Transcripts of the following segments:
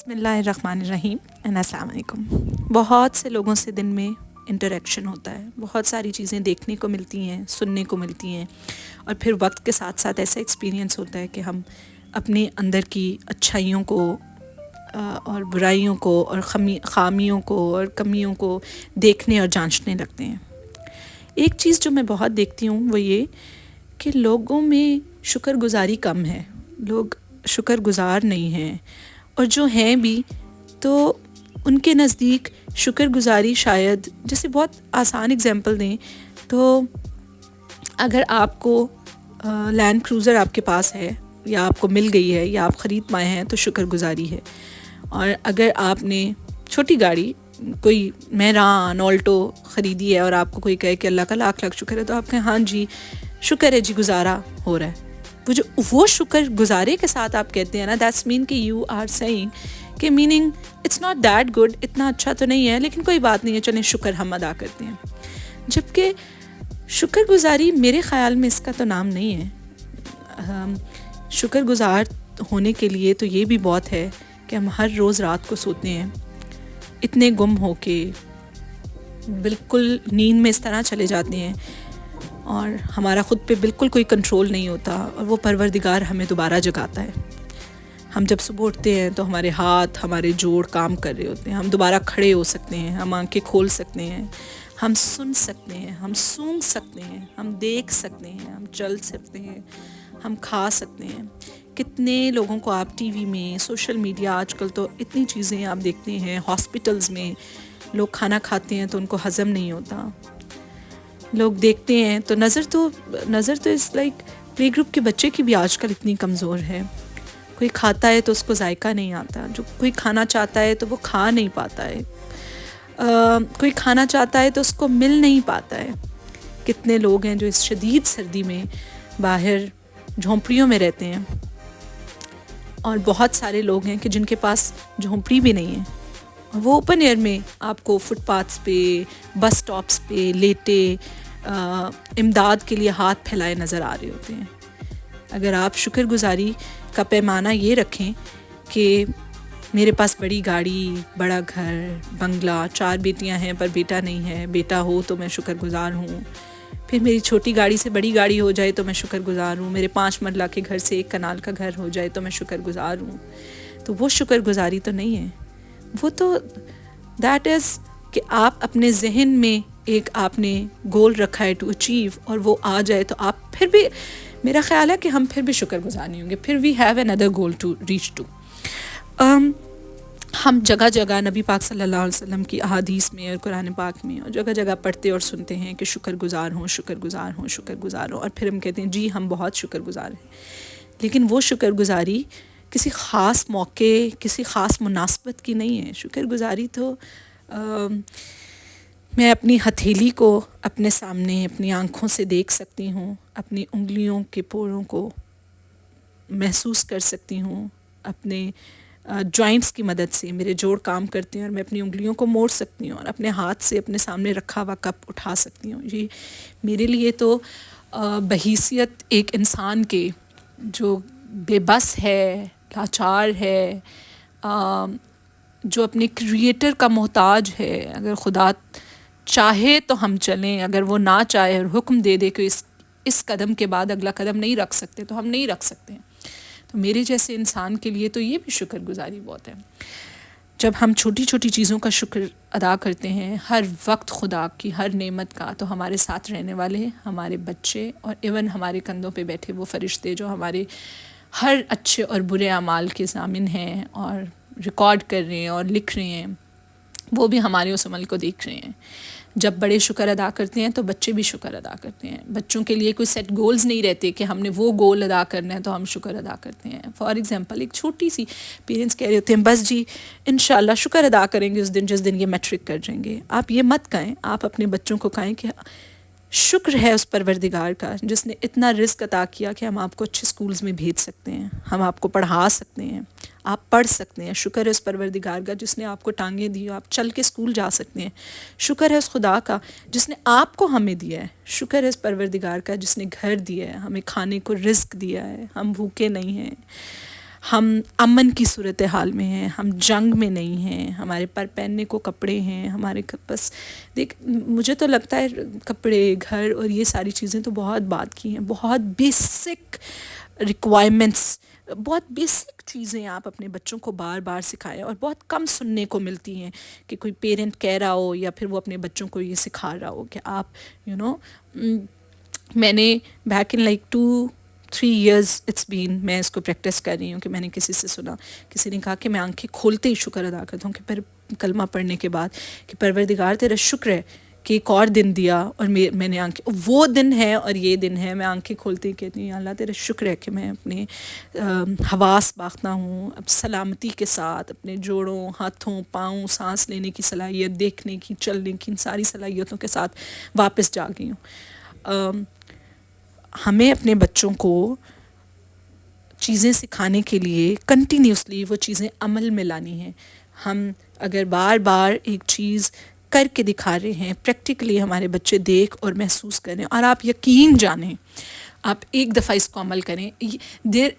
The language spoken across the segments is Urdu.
بسم اللہ الرحمن الرحیم السلام علیکم۔ بہت سے لوگوں سے دن میں انٹریکشن ہوتا ہے، بہت ساری چیزیں دیکھنے کو ملتی ہیں، سننے کو ملتی ہیں، اور پھر وقت کے ساتھ ساتھ ایسا ایکسپیرینس ہوتا ہے کہ ہم اپنے اندر کی اچھائیوں کو اور برائیوں کو اور خامیوں کو اور کمیوں کو دیکھنے اور جانچنے لگتے ہیں۔ ایک چیز جو میں بہت دیکھتی ہوں وہ یہ کہ لوگوں میں شکر گزاری کم ہے، لوگ شکر گزار نہیں ہیں، اور جو ہیں بھی تو ان کے نزدیک شکر گزاری شاید، جیسے بہت آسان اگزامپل دیں تو اگر آپ کو لینڈ کروزر آپ کے پاس ہے یا آپ کو مل گئی ہے یا آپ خرید پائے ہیں تو شکر گزاری ہے، اور اگر آپ نے چھوٹی گاڑی کوئی میران آلٹو خریدی ہے اور آپ کو کوئی کہے کہ اللہ کا لاکھ لاکھ شکر ہے تو آپ کہیں ہاں جی شکر ہے جی، گزارا ہو رہا ہے۔ وہ شکر گزارے کے ساتھ آپ کہتے ہیں نا، دیٹس مین کہ یو آر سیئنگ کہ meaning it's not that good, اتنا اچھا تو نہیں ہے لیکن کوئی بات نہیں ہے، چلیں شکر ہم ادا کرتے ہیں۔ جبکہ شکر گزاری میرے خیال میں اس کا تو نام نہیں ہے۔ شکر گزار ہونے کے لیے تو یہ بھی بہت ہے کہ ہم ہر روز رات کو سوتے ہیں اتنے گم ہو کے، بالکل نیند میں اس طرح چلے جاتے ہیں اور ہمارا خود پہ بالکل کوئی کنٹرول نہیں ہوتا، اور وہ پروردگار ہمیں دوبارہ جگاتا ہے۔ ہم جب صبح اٹھتے ہیں تو ہمارے ہاتھ، ہمارے جوڑ کام کر رہے ہوتے ہیں، ہم دوبارہ کھڑے ہو سکتے ہیں، ہم آنکھیں کھول سکتے ہیں، ہم سن سکتے ہیں، ہم سونگھ سکتے ہیں، ہم دیکھ سکتے ہیں، ہم چل سکتے ہیں، ہم کھا سکتے ہیں۔ کتنے لوگوں کو آپ ٹی وی میں، سوشل میڈیا، آج کل تو اتنی چیزیں آپ دیکھتے ہیں، ہاسپٹلز میں لوگ کھانا کھاتے ہیں تو ان کو ہضم نہیں ہوتا، لوگ دیکھتے ہیں تو نظر تو اس لائک پلے گروپ کے بچے کی بھی آج کل اتنی کمزور ہے۔ کوئی کھاتا ہے تو اس کو ذائقہ نہیں آتا، جو کوئی کھانا چاہتا ہے تو وہ کھا نہیں پاتا ہے، کوئی کھانا چاہتا ہے تو اس کو مل نہیں پاتا ہے۔ کتنے لوگ ہیں جو اس شدید سردی میں باہر جھونپڑیوں میں رہتے ہیں، اور بہت سارے لوگ ہیں کہ جن کے پاس جھونپڑی بھی نہیں ہے، وہ اوپن ایئر میں آپ کو فٹ پاتھس پہ، بس سٹاپس پہ لیٹے امداد کے لیے ہاتھ پھیلائے نظر آ رہے ہوتے ہیں۔ اگر آپ شکر گزاری کا پیمانہ یہ رکھیں کہ میرے پاس بڑی گاڑی، بڑا گھر، بنگلہ، 4 بیٹیاں ہیں پر بیٹا نہیں ہے، بیٹا ہو تو میں شکر گزار ہوں، پھر میری چھوٹی گاڑی سے بڑی گاڑی ہو جائے تو میں شکر گزار ہوں، میرے 5 مرلہ کے گھر سے 1 کنال کا گھر ہو جائے تو میں شکر گزار ہوں، تو وہ شکر گزاری تو نہیں ہے۔ وہ تو دیٹ از کہ آپ اپنے ذہن میں ایک آپ نے گول رکھا ہے ٹو اچیو، اور وہ آ جائے تو آپ پھر بھی، میرا خیال ہے کہ ہم پھر بھی شکر گزار نہیں ہوں گے، پھر we have another goal to reach to. ہم جگہ جگہ نبی پاک صلی اللہ علیہ وسلم کی احادیث میں اور قرآن پاک میں اور جگہ جگہ پڑھتے اور سنتے ہیں کہ شکر گزار ہوں، شکر گزار ہوں، شکر گزار ہوں، اور پھر ہم کہتے ہیں جی ہم بہت شکر گزار ہیں، لیکن وہ شکر گزاری کسی خاص موقع، کسی خاص مناسبت کی نہیں ہے۔ شکر گزاری تو میں اپنی ہتھیلی کو اپنے سامنے اپنی آنکھوں سے دیکھ سکتی ہوں، اپنی انگلیوں کے پوروں کو محسوس کر سکتی ہوں، اپنے جوائنٹس کی مدد سے میرے جوڑ کام کرتے ہیں اور میں اپنی انگلیوں کو موڑ سکتی ہوں اور اپنے ہاتھ سے اپنے سامنے رکھا ہوا کپ اٹھا سکتی ہوں۔ یہ میرے لیے تو بحیثیت ایک انسان کے جو بے بس ہے، لاچار ہے، جو اپنے کریٹر کا محتاج ہے، اگر خدا چاہے تو ہم چلیں، اگر وہ نہ چاہے اور حکم دے دے کہ اس قدم کے بعد اگلا قدم نہیں رکھ سکتے تو ہم نہیں رکھ سکتے ہیں۔ تو میرے جیسے انسان کے لیے تو یہ بھی شکر گزاری بہت ہے۔ جب ہم چھوٹی چھوٹی چیزوں کا شکر ادا کرتے ہیں، ہر وقت خدا کی ہر نعمت کا، تو ہمارے ساتھ رہنے والے، ہمارے بچے، اور ایون ہمارے کندھوں پہ بیٹھے وہ فرشتے جو ہمارے ہر اچھے اور برے اعمال کے ضامن ہیں اور ریکارڈ کر رہے ہیں اور لکھ رہے ہیں، وہ بھی ہمارے اس عمل کو دیکھ رہے ہیں۔ جب بڑے شکر ادا کرتے ہیں تو بچے بھی شکر ادا کرتے ہیں۔ بچوں کے لیے کوئی سیٹ گولز نہیں رہتے کہ ہم نے وہ گول ادا کرنا ہے تو ہم شکر ادا کرتے ہیں۔ فار ایگزامپل ایک چھوٹی سی پیرنٹس کہہ رہے ہوتے ہیں بس جی انشاءاللہ شکر ادا کریں گے اس دن جس دن یہ میٹرک کر جائیں گے۔ آپ یہ مت کہیں، آپ اپنے بچوں کو کہیں کہ شکر ہے اس پروردگار کا جس نے اتنا رزق عطا کیا کہ ہم آپ کو اچھے سکولز میں بھیج سکتے ہیں، ہم آپ کو پڑھا سکتے ہیں، آپ پڑھ سکتے ہیں۔ شکر ہے اس پروردگار کا جس نے آپ کو ٹانگیں دی، آپ چل کے اسکول جا سکتے ہیں۔ شکر ہے اس خدا کا جس نے آپ کو ہمیں دیا ہے۔ شکر ہے اس پروردگار کا جس نے گھر دیا ہے، ہمیں کھانے کو رزق دیا ہے، ہم بھوکے نہیں ہیں۔ ہم امن کی صورتحال میں ہیں، ہم جنگ میں نہیں ہیں، ہمارے پر پہننے کو کپڑے ہیں، ہمارے بس دیکھ مجھے تو لگتا ہے کپڑے، گھر اور یہ ساری چیزیں تو بہت بات کی ہیں، بہت بیسک ریکوائرمنٹس، بہت بیسک چیزیں آپ اپنے بچوں کو بار بار سکھائیں، اور بہت کم سننے کو ملتی ہیں کہ کوئی پیرنٹ کہہ رہا ہو یا پھر وہ اپنے بچوں کو یہ سکھا رہا ہو کہ آپ میں نے back in like 2-3 years it's been میں اس کو پریکٹس کر رہی ہوں کہ میں نے کسی سے سنا، کسی نے کہا کہ میں آنکھیں کھولتے ہی شکر ادا کرتا ہوں کہ پھر کلمہ پڑھنے کے بعد کہ پروردگار تیرا شکر ہے کہ ایک اور دن دیا، اور میں نے آنکھیں، وہ دن ہے اور یہ دن ہے، میں آنکھیں کھولتے ہی کہتی ہوں اللہ تیرا شکر ہے کہ میں اپنے حواس باختہ ہوں، اب سلامتی کے ساتھ اپنے جوڑوں، ہاتھوں، پاؤں، سانس لینے کی صلاحیت، دیکھنے کی، چلنے کی، ان ساری صلاحیتوں کے ساتھ واپس جا گئی ہوں۔ ہمیں اپنے بچوں کو چیزیں سکھانے کے لیے کنٹینیوسلی وہ چیزیں عمل میں لانی ہیں۔ ہم اگر بار بار ایک چیز کر کے دکھا رہے ہیں، پریکٹیکلی ہمارے بچے دیکھ اور محسوس کریں، اور آپ یقین جانیں آپ ایک دفعہ اس کو عمل کریں، دیر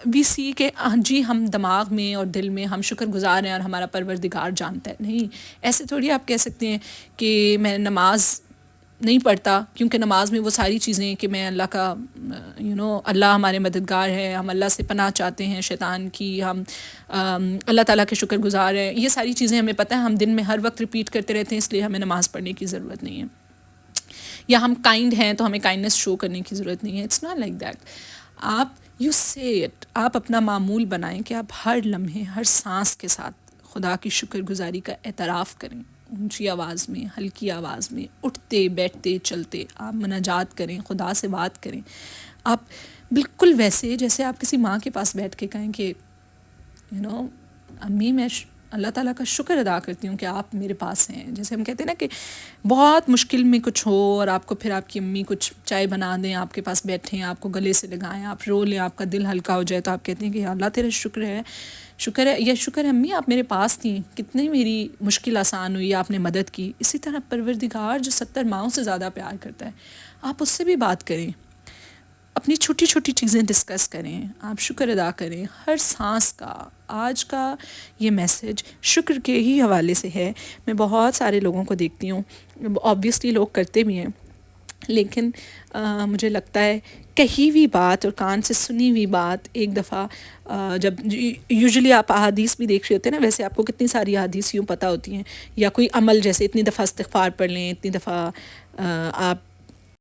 وی سی کہ جی ہم دماغ میں اور دل میں ہم شکر گزار ہیں اور ہمارا پروردگار جانتا ہے، نہیں، ایسے تھوڑی آپ کہہ سکتے ہیں کہ میں نماز نہیں پڑھتا کیونکہ نماز میں وہ ساری چیزیں کہ میں اللہ کا اللہ ہمارے مددگار ہے، ہم اللہ سے پناہ چاہتے ہیں شیطان کی، ہم اللہ تعالیٰ کے شکر گزار ہیں، یہ ساری چیزیں ہمیں پتہ ہے، ہم دن میں ہر وقت ریپیٹ کرتے رہتے ہیں، اس لیے ہمیں نماز پڑھنے کی ضرورت نہیں ہے، یا ہم کائنڈ ہیں تو ہمیں کائنڈنس شو کرنے کی ضرورت نہیں ہے۔ It's not like that. آپ یو سے اٹ، آپ اپنا معمول بنائیں کہ آپ ہر لمحے، ہر سانس کے ساتھ خدا کی شکر گزاری کا اعتراف کریں، اونچی آواز میں، ہلکی آواز میں، اٹھتے بیٹھتے چلتے آپ مناجات کریں، خدا سے بات کریں، آپ بالکل ویسے جیسے آپ کسی ماں کے پاس بیٹھ کے کہیں کہ امی میں اللہ تعالیٰ کا شکر ادا کرتی ہوں کہ آپ میرے پاس ہیں۔ جیسے ہم کہتے ہیں نا کہ بہت مشکل میں کچھ ہو اور آپ کو پھر آپ کی امی کچھ چائے بنا دیں، آپ کے پاس بیٹھیں، آپ کو گلے سے لگائیں، آپ رو لیں، آپ کا دل ہلکا ہو جائے، تو آپ کہتے ہیں کہ اللہ تیرا شکر ہے، شکر ہے، یا شکر ہے امی آپ میرے پاس تھیں، کتنی میری مشکل آسان ہوئی، آپ نے مدد کی۔ اسی طرح پروردگار جو 70 ماؤں سے زیادہ پیار کرتا ہے، آپ اس سے بھی بات کریں، اپنی چھوٹی چھوٹی چیزیں ڈسکس کریں، آپ شکر ادا کریں ہر سانس کا۔ آج کا یہ میسج شکر کے ہی حوالے سے ہے۔ میں بہت سارے لوگوں کو دیکھتی ہوں، آبویسلی لوگ کرتے بھی ہیں، لیکن مجھے لگتا ہے کہی ہوئی بات اور کان سے سنی ہوئی بات ایک دفعہ جب یوزلی آپ احادیث بھی دیکھ رہے ہوتے ہیں نا، ویسے آپ کو کتنی ساری احادیث یوں پتہ ہوتی ہیں، یا کوئی عمل جیسے اتنی دفعہ استغفار پڑھ لیں، اتنی دفعہ آپ